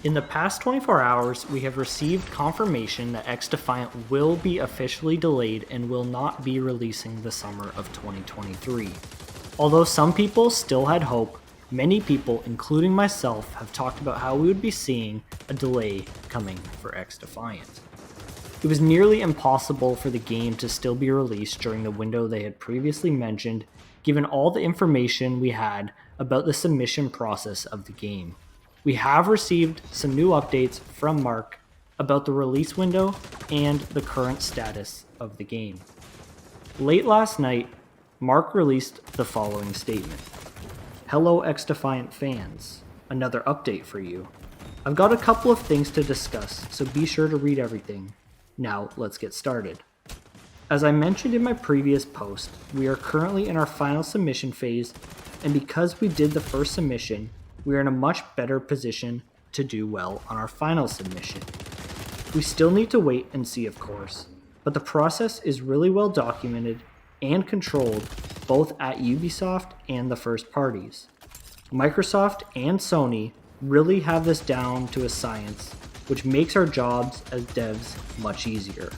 In the past 24 hours, we have received confirmation that XDefiant will be officially delayed and will not be releasing the summer of 2023. Although some people still had hope, many people, including myself, have talked about how we would be seeing a delay coming for XDefiant. It was nearly impossible for the game to still be released during the window they had previously mentioned, given all the information we had about the submission process of the game. We have received some new updates from Mark about the release window and the current status of the game. Late last night, Mark released the following statement. Hello XDefiant fans, another update for you. I've got a couple of things to discuss, so be sure to read everything. Now let's get started. As I mentioned in my previous post, we are currently in our final submission phase, and because we did the first submission, we are in a much better position to do well on our final submission. We still need to wait and see, of course, but the process is really well documented and controlled both at Ubisoft and the first parties. Microsoft and Sony really have this down to a science, which makes our jobs as devs much easier.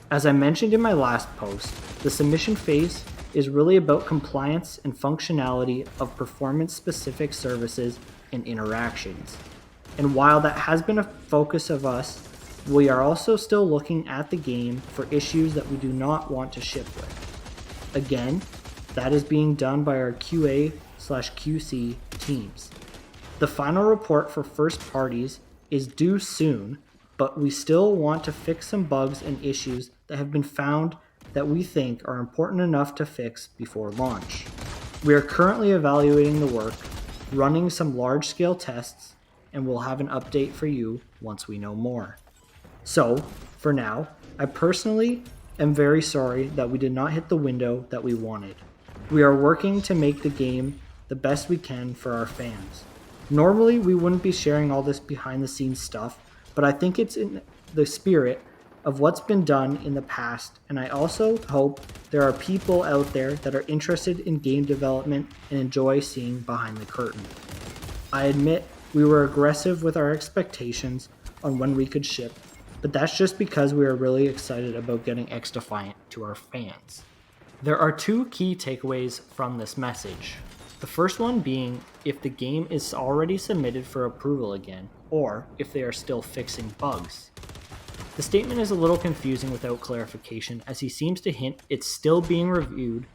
As I mentioned in my last post, the submission phase is really about compliance and functionality of performance-specific services and interactions. And while that has been a focus of us, we are also still looking at the game for issues that we do not want to ship with. Again, that is being done by our QA/QC teams. The final report for first parties is due soon, but we still want to fix some bugs and issues that have been found that we think are important enough to fix before launch. We are currently evaluating the work, running some large-scale tests, and we'll have an update for you once we know more. So, for now, I personally am very sorry that we did not hit the window that we wanted. We are working to make the game the best we can for our fans. Normally, we wouldn't be sharing all this behind-the-scenes stuff, but I think it's in the spirit of what's been done in the past, and I also hope there are people out there that are interested in game development and enjoy seeing behind the curtain. I admit we were aggressive with our expectations on when we could ship, but that's just because we are really excited about getting XDefiant to our fans. There are two key takeaways from this message. The first one being if the game is already submitted for approval again, or if they are still fixing bugs. The statement is a little confusing without clarification, as he seems to hint it's still being reviewed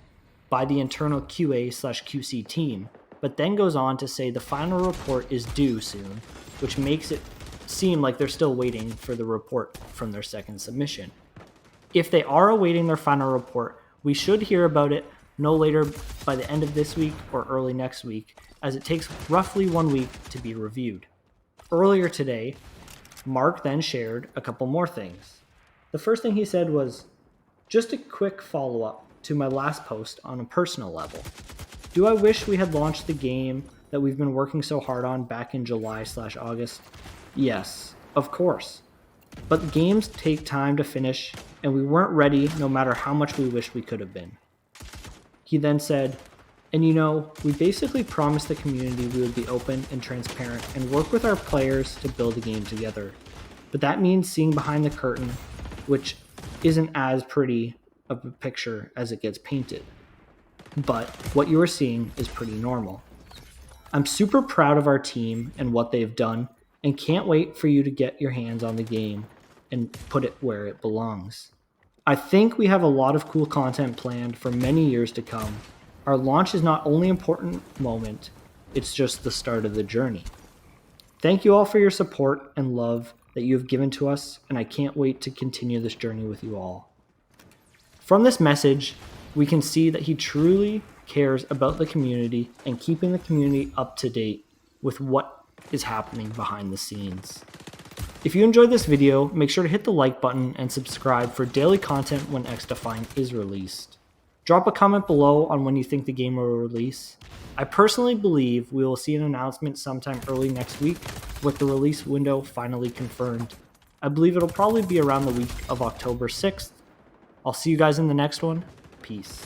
by the internal QA/QC team, but then goes on to say the final report is due soon, which makes it seem like they're still waiting for the report from their second submission. If they are awaiting their final report, we should hear about it no later by the end of this week or early next week, as it takes roughly 1 week to be reviewed. Earlier today, Mark then shared a couple more things. The first thing he said was, just a quick follow-up to my last post on a personal level. Do I wish we had launched the game that we've been working so hard on back in July/August? Yes, of course. But games take time to finish, and we weren't ready no matter how much we wish we could have been. He then said, and we basically promised the community we would be open and transparent and work with our players to build a game together. But that means seeing behind the curtain, which isn't as pretty of a picture as it gets painted. But what you are seeing is pretty normal. I'm super proud of our team and what they've done, and can't wait for you to get your hands on the game and put it where it belongs. I think we have a lot of cool content planned for many years to come. Our launch is not only an important moment, it's just the start of the journey. Thank you all for your support and love that you have given to us, and I can't wait to continue this journey with you all. From this message, we can see that he truly cares about the community and keeping the community up to date with what is happening behind the scenes. If you enjoyed this video, make sure to hit the like button and subscribe for daily content when XDefiant is released. Drop a comment below on when you think the game will release. I personally believe we will see an announcement sometime early next week with the release window finally confirmed. I believe it'll probably be around the week of October 6th. I'll see you guys in the next one. Peace.